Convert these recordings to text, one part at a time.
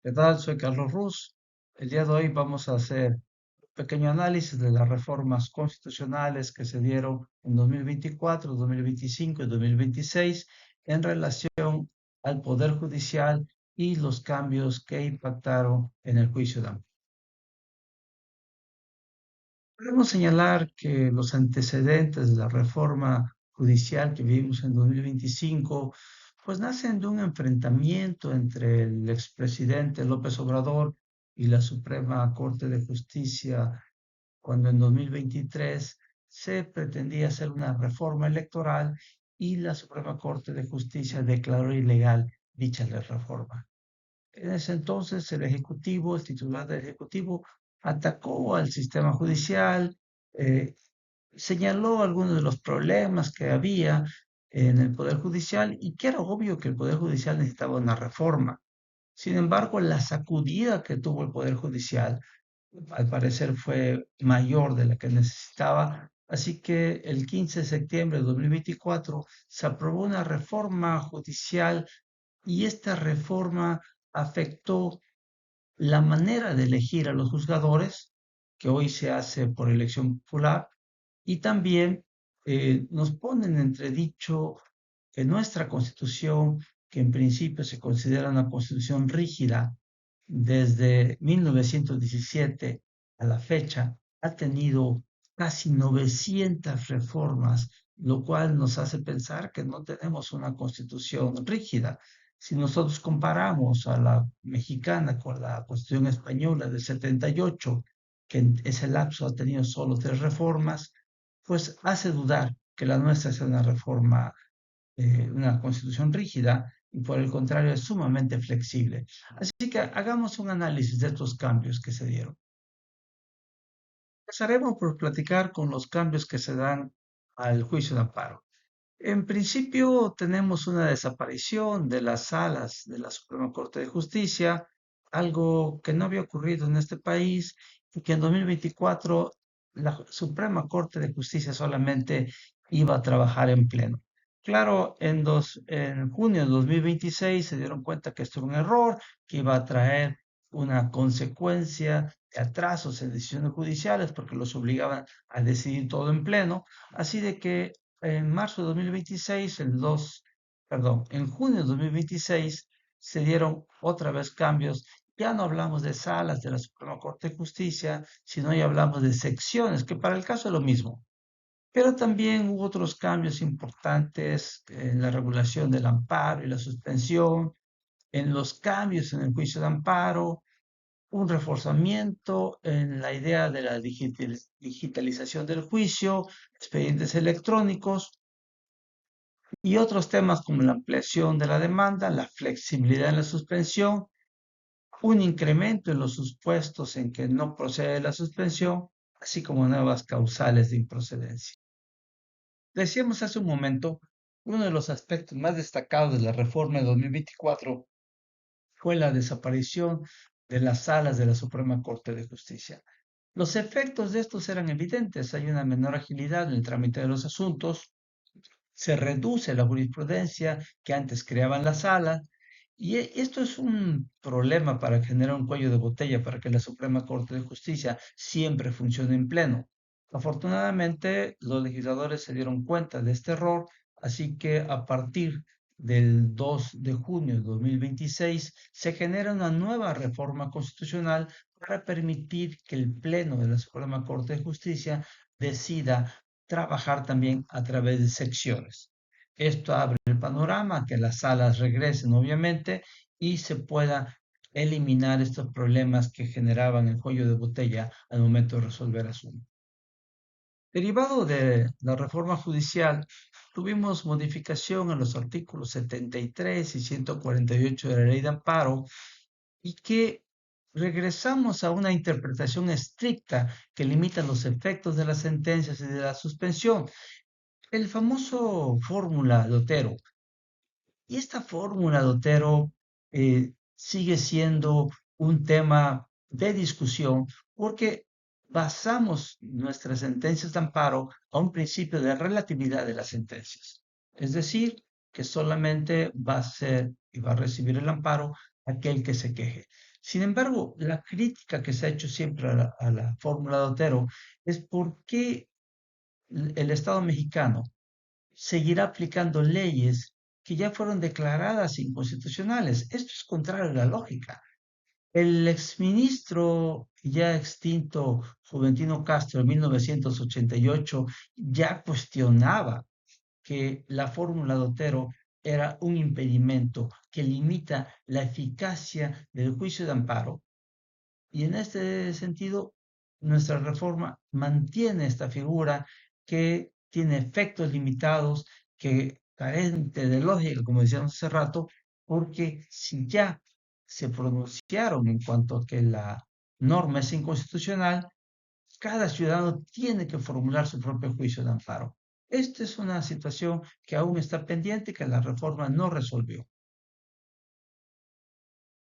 ¿Qué tal? Soy Carlos Ruz. El día de hoy vamos a hacer un pequeño análisis de las reformas constitucionales que se dieron en 2024, 2025 y 2026 en relación al Poder Judicial y los cambios que impactaron en el juicio de amparo. Podemos señalar que los antecedentes de la reforma judicial que vivimos en 2025, pues nacen de un enfrentamiento entre el expresidente López Obrador y la Suprema Corte de Justicia, cuando en 2023 se pretendía hacer una reforma electoral y la Suprema Corte de Justicia declaró ilegal dicha reforma. En ese entonces el titular del Ejecutivo, atacó al sistema judicial, eh, señaló algunos de los problemas que había en el Poder Judicial y que era obvio que el Poder Judicial necesitaba una reforma. Sin embargo, la sacudida que tuvo el Poder Judicial, al parecer, fue mayor de la que necesitaba. Así que el 15 de septiembre de 2024 se aprobó una reforma judicial y esta reforma afectó la manera de elegir a los juzgadores, que hoy se hace por elección popular, y también nos ponen en entredicho que nuestra constitución, que en principio se considera una constitución rígida desde 1917 a la fecha, ha tenido casi 900 reformas, lo cual nos hace pensar que no tenemos una constitución rígida. Si nosotros comparamos a la mexicana con la Constitución española del 78, que en ese lapso ha tenido solo 3 reformas, pues hace dudar que la nuestra sea una reforma, una constitución rígida y por el contrario es sumamente flexible. Así que hagamos un análisis de estos cambios que se dieron. Empezaremos por platicar con los cambios que se dan al juicio de amparo. En principio tenemos una desaparición de las salas de la Suprema Corte de Justicia, algo que no había ocurrido en este país y que en 2024 la Suprema Corte de Justicia solamente iba a trabajar en pleno. Claro, en junio de 2026 se dieron cuenta que esto era un error, que iba a traer una consecuencia de atrasos en decisiones judiciales porque los obligaban a decidir todo en pleno. Así de que en marzo de 2026, en junio de 2026, se dieron otra vez cambios. Ya no hablamos de salas de la Suprema Corte de Justicia, sino ya hablamos de secciones, que para el caso es lo mismo. Pero también hubo otros cambios importantes en la regulación del amparo y la suspensión, en los cambios en el juicio de amparo, un reforzamiento en la idea de la digitalización del juicio, expedientes electrónicos y otros temas como la ampliación de la demanda, la flexibilidad en la suspensión, un incremento en los supuestos en que no procede la suspensión, así como nuevas causales de improcedencia. Decíamos hace un momento, uno de los aspectos más destacados de la reforma de 2024 fue la desaparición de las salas de la Suprema Corte de Justicia. Los efectos de estos eran evidentes. Hay una menor agilidad en el trámite de los asuntos, se reduce la jurisprudencia que antes creaban las salas, y esto es un problema para generar un cuello de botella para que la Suprema Corte de Justicia siempre funcione en pleno. Afortunadamente, los legisladores se dieron cuenta de este error, así que a partir del 2 de junio de 2026 se genera una nueva reforma constitucional para permitir que el Pleno de la Suprema Corte de Justicia decida trabajar también a través de secciones. Esto abre el panorama, que las salas regresen obviamente y se pueda eliminar estos problemas que generaban el cuello de botella al momento de resolver asuntos. Derivado de la reforma judicial, tuvimos modificación en los artículos 73 y 148 de la Ley de Amparo y que regresamos a una interpretación estricta que limita los efectos de las sentencias y de la suspensión. El famoso fórmula de Otero. Y esta fórmula de Otero sigue siendo un tema de discusión porque basamos nuestras sentencias de amparo a un principio de relatividad de las sentencias. Es decir, que solamente va a ser y va a recibir el amparo aquel que se queje. Sin embargo, la crítica que se ha hecho siempre a la fórmula de Otero es por qué el Estado mexicano seguirá aplicando leyes que ya fueron declaradas inconstitucionales. Esto es contrario a la lógica. El exministro ya extinto Juventino Castro en 1988 ya cuestionaba que la fórmula de Otero era un impedimento que limita la eficacia del juicio de amparo y en este sentido nuestra reforma mantiene esta figura que tiene efectos limitados, que carente de lógica, como decíamos hace rato, porque si ya se pronunciaron en cuanto a que la norma es inconstitucional, cada ciudadano tiene que formular su propio juicio de amparo. Esta es una situación que aún está pendiente y que la reforma no resolvió.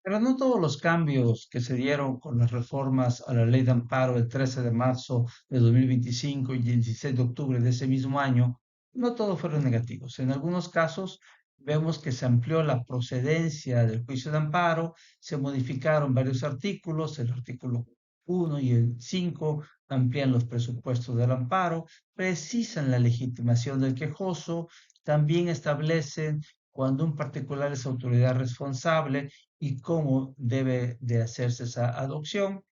Pero no todos los cambios que se dieron con las reformas a la ley de amparo el 13 de marzo de 2025 y el 16 de octubre de ese mismo año, no todos fueron negativos. En algunos casos vemos que se amplió la procedencia del juicio de amparo, se modificaron varios artículos, el artículo 1 y el 5 amplían los presupuestos del amparo, precisan la legitimación del quejoso, también establecen cuando un particular es autoridad responsable y cómo debe de hacerse esa adopción.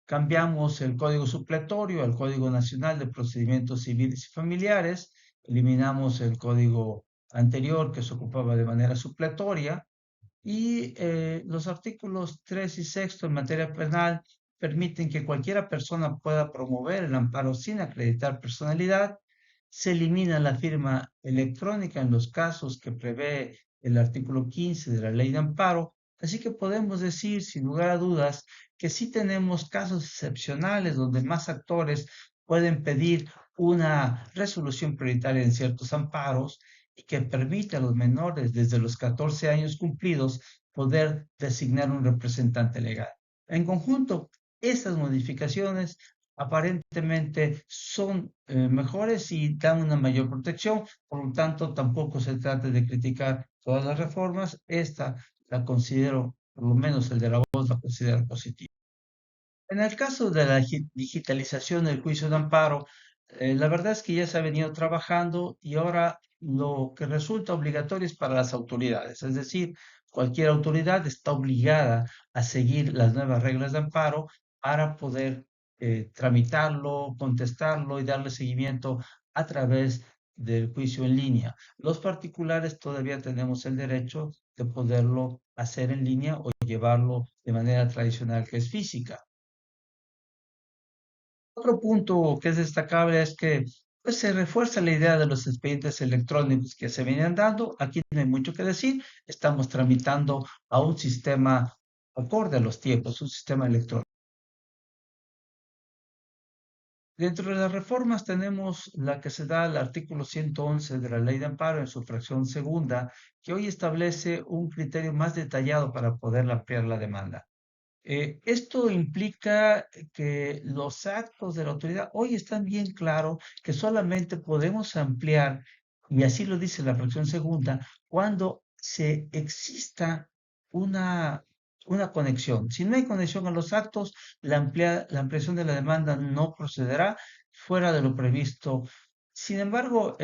Cambiamos el código supletorio al Código Nacional de Procedimientos Civiles y Familiares, eliminamos el código anterior que se ocupaba de manera supletoria y los artículos 3 y 6 en materia penal permiten que cualquiera persona pueda promover el amparo sin acreditar personalidad. Se elimina la firma electrónica en los casos que prevé el artículo 15 de la ley de amparo. Así que podemos decir, sin lugar a dudas, que sí tenemos casos excepcionales donde más actores pueden pedir una resolución prioritaria en ciertos amparos y que permite a los menores desde los 14 años cumplidos poder designar un representante legal. En conjunto, estas modificaciones aparentemente son mejores y dan una mayor protección, por lo tanto tampoco se trata de criticar todas las reformas, esta la considero, por lo menos el de la voz la considero positiva. En el caso de la digitalización del juicio de amparo, la verdad es que ya se ha venido trabajando y ahora lo que resulta obligatorio es para las autoridades, es decir, cualquier autoridad está obligada a seguir las nuevas reglas de amparo para poder tramitarlo, contestarlo y darle seguimiento a través del juicio en línea. Los particulares todavía tenemos el derecho de poderlo hacer en línea o llevarlo de manera tradicional, que es física. Otro punto que es destacable es que pues, se refuerza la idea de los expedientes electrónicos que se venían dando. Aquí no hay mucho que decir. Estamos tramitando a un sistema acorde a los tiempos, un sistema electrónico. Dentro de las reformas tenemos la que se da al artículo 111 de la Ley de Amparo en su fracción segunda, que hoy establece un criterio más detallado para poder ampliar la demanda. Esto implica que los actos de la autoridad hoy están bien claros que solamente podemos ampliar, y así lo dice la fracción segunda, cuando se exista una, una conexión. Si no hay conexión a los actos, la ampliación de la demanda no procederá fuera de lo previsto. Sin embargo,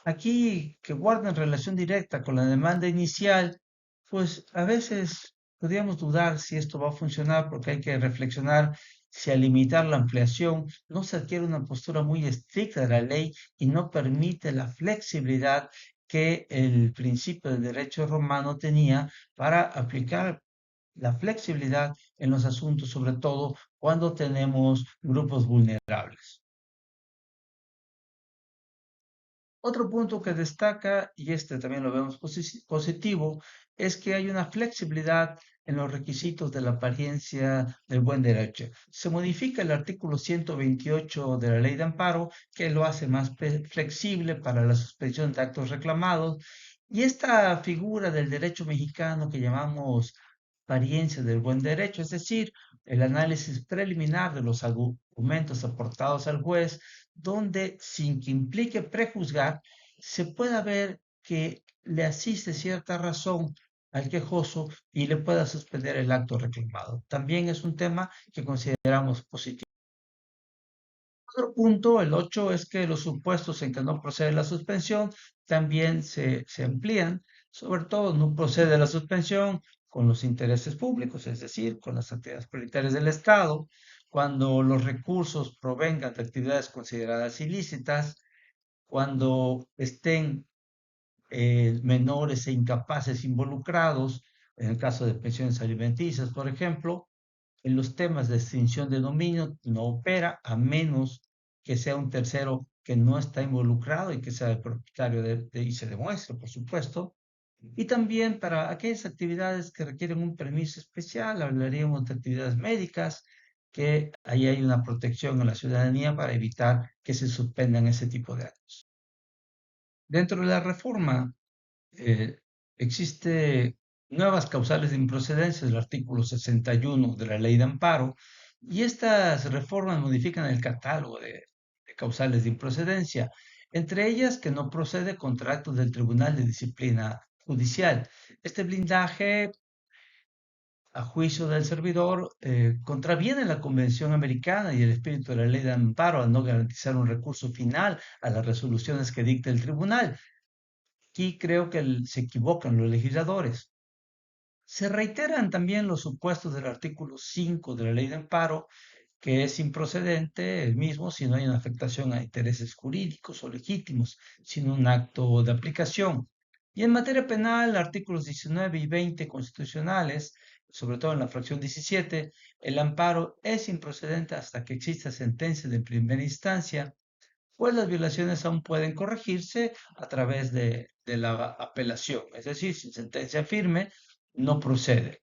aquí que guardan relación directa con la demanda inicial, pues a veces podríamos dudar si esto va a funcionar porque hay que reflexionar si al limitar la ampliación no se adquiere una postura muy estricta de la ley y no permite la flexibilidad que el principio del derecho romano tenía para aplicar la flexibilidad en los asuntos, sobre todo cuando tenemos grupos vulnerables. Otro punto que destaca, y este también lo vemos positivo, es que hay una flexibilidad en los requisitos de la apariencia del buen derecho. Se modifica el artículo 128 de la Ley de Amparo, que lo hace más flexible para la suspensión de actos reclamados, y esta figura del derecho mexicano que llamamos apariencia del buen derecho, es decir, el análisis preliminar de los argumentos aportados al juez, donde sin que implique prejuzgar, se pueda ver que le asiste cierta razón al quejoso y le pueda suspender el acto reclamado. También es un tema que consideramos positivo. Otro punto, el 8, es que los supuestos en que no procede la suspensión también se amplían. Sobre todo, no procede la suspensión con los intereses públicos, es decir, con las actividades prioritarias del Estado, cuando los recursos provengan de actividades consideradas ilícitas, cuando estén menores e incapaces involucrados, en el caso de pensiones alimenticias, por ejemplo, en los temas de extinción de dominio no opera a menos que sea un tercero que no está involucrado y que sea el propietario y se demuestre, por supuesto. Y también para aquellas actividades que requieren un permiso especial, hablaríamos de actividades médicas, que ahí hay una protección a la ciudadanía para evitar que se suspendan ese tipo de actos. Dentro de la reforma eh, existe nuevas causales de improcedencia del artículo 61 de la Ley de Amparo, y estas reformas modifican el catálogo de causales de improcedencia, entre ellas que no procede contra actos del Tribunal de Disciplina Judicial. Este blindaje, a juicio del servidor, contraviene la Convención Americana y el espíritu de la Ley de Amparo al no garantizar un recurso final a las resoluciones que dicta el tribunal. Aquí creo que se equivocan los legisladores. Se reiteran también los supuestos del artículo 5 de la Ley de Amparo, que es improcedente el mismo si no hay una afectación a intereses jurídicos o legítimos, sino un acto de aplicación. Y en materia penal, artículos 19 y 20 constitucionales, sobre todo en la fracción 17, el amparo es improcedente hasta que exista sentencia de primera instancia, pues las violaciones aún pueden corregirse a través de la apelación, es decir, sin sentencia firme no procede.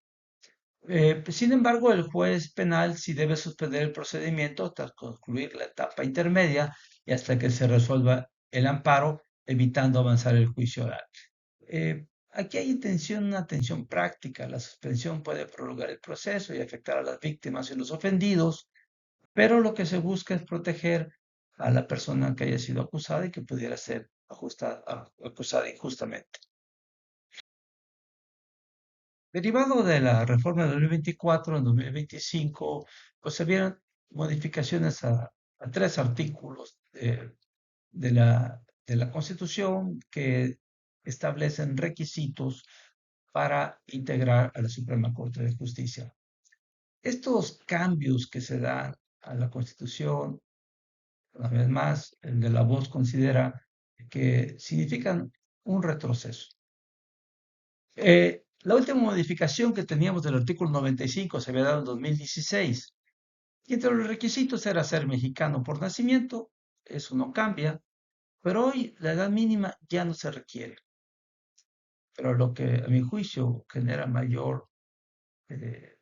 Sin embargo, el juez penal sí debe suspender el procedimiento tras concluir la etapa intermedia y hasta que se resuelva el amparo, evitando avanzar el juicio oral. Aquí hay una tensión práctica. La suspensión puede prolongar el proceso y afectar a las víctimas y los ofendidos, pero lo que se busca es proteger a la persona que haya sido acusada y que pudiera ser acusada injustamente. Derivado de la reforma de 2024, en 2025, pues se vieron modificaciones a tres artículos de la Constitución que establecen requisitos para integrar a la Suprema Corte de Justicia. Estos cambios que se dan a la Constitución, una vez más, el de la voz considera que significan un retroceso. La última modificación que teníamos del artículo 95 se había dado en 2016, y entre los requisitos era ser mexicano por nacimiento. Eso no cambia, pero hoy la edad mínima ya no se requiere. Pero lo que a mi juicio genera mayor eh,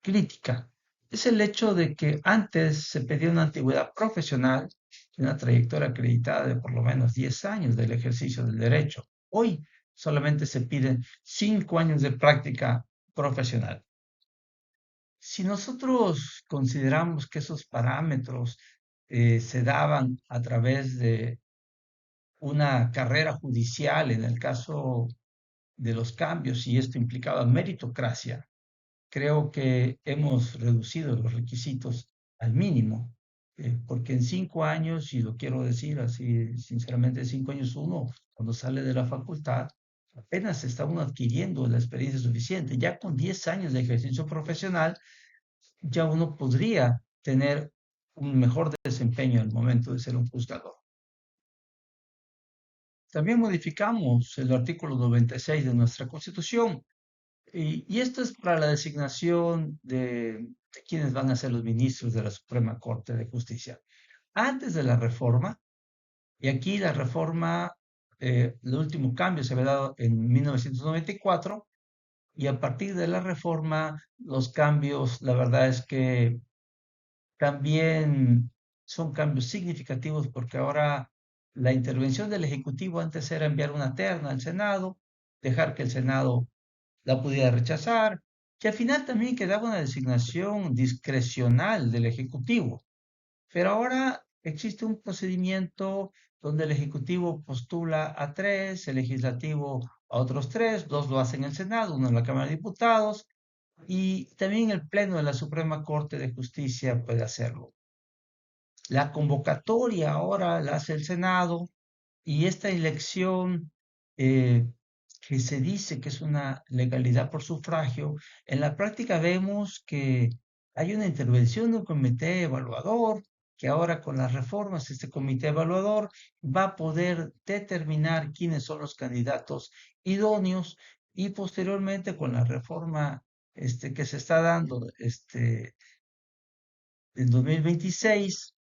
crítica es el hecho de que antes se pedía una antigüedad profesional y una trayectoria acreditada de por lo menos 10 años del ejercicio del derecho. Hoy solamente se piden 5 años de práctica profesional. Si nosotros consideramos que esos parámetros se daban a través de una carrera judicial, en el caso de los cambios, y esto implicaba meritocracia, creo que hemos reducido los requisitos al mínimo, porque en 5 años, y lo quiero decir así sinceramente, en 5 años uno, cuando sale de la facultad, apenas está uno adquiriendo la experiencia suficiente. Ya con 10 años de ejercicio profesional, ya uno podría tener un mejor desempeño al momento de ser un juzgador. También modificamos el artículo 96 de nuestra Constitución, y esto es para la designación de quienes van a ser los ministros de la Suprema Corte de Justicia. Antes de la reforma, y aquí la reforma, el último cambio se había dado en 1994, y a partir de la reforma, los cambios, la verdad es que también son cambios significativos, porque ahora la intervención del Ejecutivo antes era enviar una terna al Senado, dejar que el Senado la pudiera rechazar, que al final también quedaba una designación discrecional del Ejecutivo. Pero ahora existe un procedimiento donde el Ejecutivo postula a tres, el Legislativo a otros tres, dos lo hacen en el Senado, uno en la Cámara de Diputados, y también el Pleno de la Suprema Corte de Justicia puede hacerlo. La convocatoria ahora la hace el Senado y esta elección eh, que se dice que es una legalidad por sufragio, en la práctica vemos que hay una intervención de un comité evaluador, que ahora con las reformas este comité evaluador va a poder determinar quiénes son los candidatos idóneos y posteriormente con la reforma que se está dando en 2026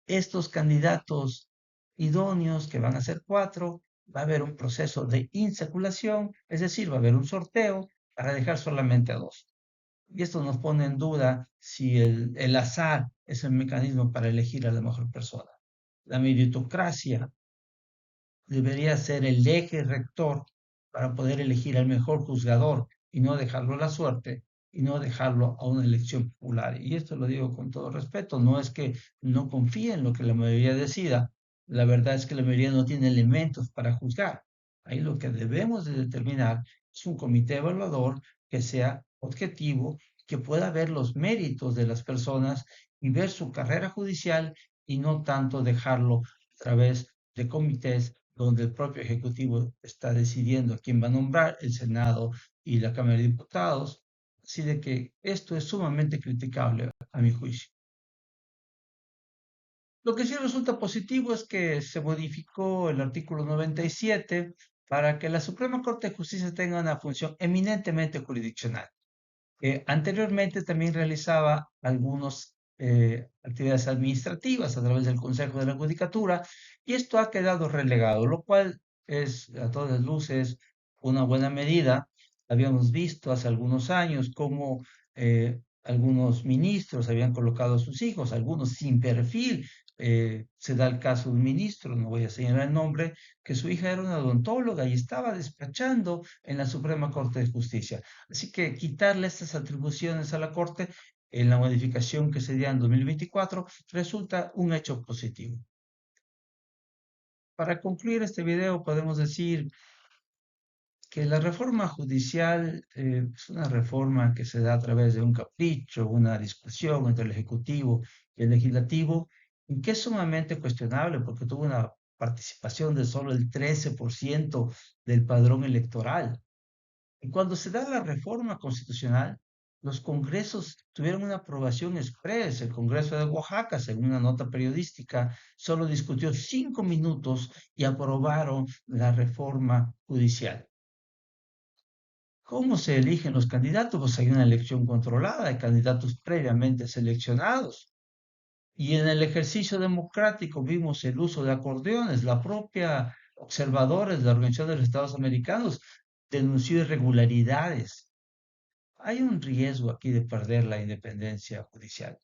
estos candidatos idóneos, que van a ser cuatro, va a haber un proceso de insaculación, es decir, va a haber un sorteo para dejar solamente a dos. Y esto nos pone en duda si el azar es el mecanismo para elegir a la mejor persona. La meritocracia debería ser el eje rector para poder elegir al mejor juzgador y no dejarlo a la suerte y no dejarlo a una elección popular. Y esto lo digo con todo respeto, no es que no confíe en lo que la mayoría decida, la verdad es que la mayoría no tiene elementos para juzgar. Ahí lo que debemos de determinar es un comité evaluador que sea objetivo, que pueda ver los méritos de las personas y ver su carrera judicial y no tanto dejarlo a través de comités donde el propio Ejecutivo está decidiendo a quién va a nombrar, el Senado y la Cámara de Diputados. Así de que esto es sumamente criticable a mi juicio. Lo que sí resulta positivo es que se modificó el artículo 97 para que la Suprema Corte de Justicia tenga una función eminentemente jurisdiccional. Anteriormente también realizaba algunas actividades administrativas a través del Consejo de la Judicatura y esto ha quedado relegado, lo cual es a todas luces una buena medida. Habíamos visto hace algunos años cómo algunos ministros habían colocado a sus hijos, algunos sin perfil. Se da el caso de un ministro, no voy a señalar el nombre, que su hija era una odontóloga y estaba despachando en la Suprema Corte de Justicia. Así que quitarle estas atribuciones a la Corte en la modificación que se dio en 2024 resulta un hecho positivo. Para concluir este video podemos decir que la reforma judicial es una reforma que se da a través de un capricho, una discusión entre el Ejecutivo y el Legislativo, y que es sumamente cuestionable porque tuvo una participación de solo el 13% del padrón electoral. Y cuando se da la reforma constitucional, los congresos tuvieron una aprobación express. El Congreso de Oaxaca, según una nota periodística, solo discutió 5 minutos y aprobaron la reforma judicial. ¿Cómo se eligen los candidatos? Pues hay una elección controlada, hay candidatos previamente seleccionados. Y en el ejercicio democrático vimos el uso de acordeones. La propia observadores de la Organización de los Estados Americanos denunció irregularidades. Hay un riesgo aquí de perder la independencia judicial.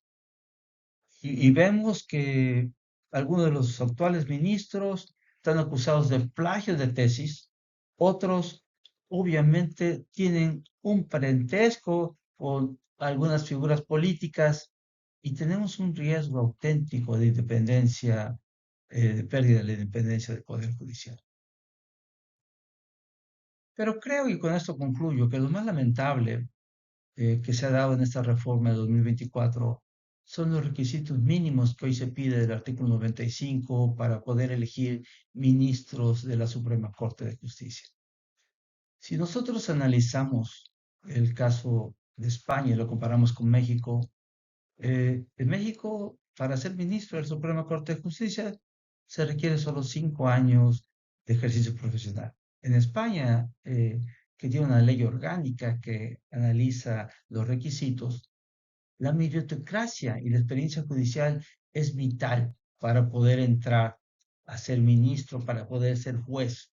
Y vemos que algunos de los actuales ministros están acusados de plagio de tesis, otros obviamente tienen un parentesco con algunas figuras políticas y tenemos un riesgo auténtico de independencia, de pérdida de la independencia del Poder Judicial. Pero creo, y con esto concluyo, que lo más lamentable que se ha dado en esta reforma de 2024 son los requisitos mínimos que hoy se pide del artículo 95 para poder elegir ministros de la Suprema Corte de Justicia. Si nosotros analizamos el caso de España y lo comparamos con México, en México, para ser ministro de la Suprema Corte de Justicia, se requiere solo 5 años de ejercicio profesional. En España, que tiene una ley orgánica que analiza los requisitos, la meritocracia y la experiencia judicial es vital para poder entrar a ser ministro, para poder ser juez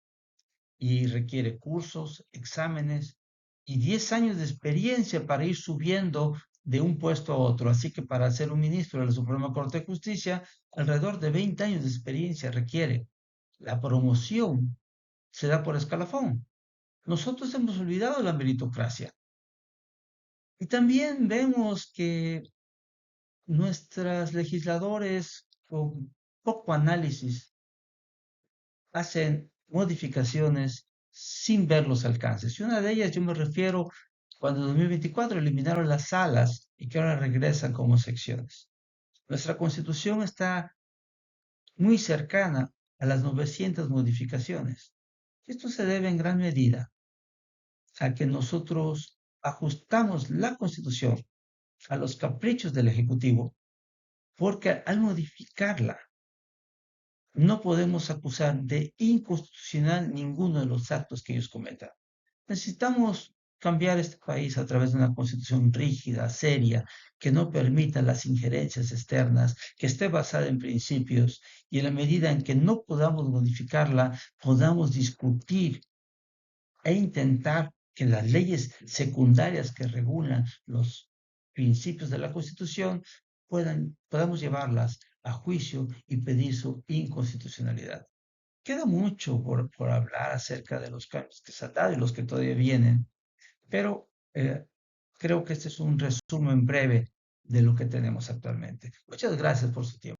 y requiere cursos, exámenes y 10 años de experiencia para ir subiendo de un puesto a otro. Así que para ser un ministro de la Suprema Corte de Justicia, alrededor de 20 años de experiencia requiere. La promoción se da por escalafón. Nosotros hemos olvidado la meritocracia. Y también vemos que nuestros legisladores con poco análisis hacen modificaciones sin ver los alcances. Y una de ellas yo me refiero cuando en 2024 eliminaron las salas y que ahora regresan como secciones. Nuestra constitución está muy cercana a las 900 modificaciones. Esto se debe en gran medida a que nosotros ajustamos la constitución a los caprichos del Ejecutivo, porque al modificarla no podemos acusar de inconstitucional ninguno de los actos que ellos cometan. Necesitamos cambiar este país a través de una constitución rígida, seria, que no permita las injerencias externas, que esté basada en principios y en la medida en que no podamos modificarla, podamos discutir e intentar que las leyes secundarias que regulan los principios de la Constitución podamos llevarlas a juicio y pedir su inconstitucionalidad. Queda mucho por hablar acerca de los cambios que se han dado y los que todavía vienen, pero creo que este es un resumen breve de lo que tenemos actualmente. Muchas gracias por su tiempo.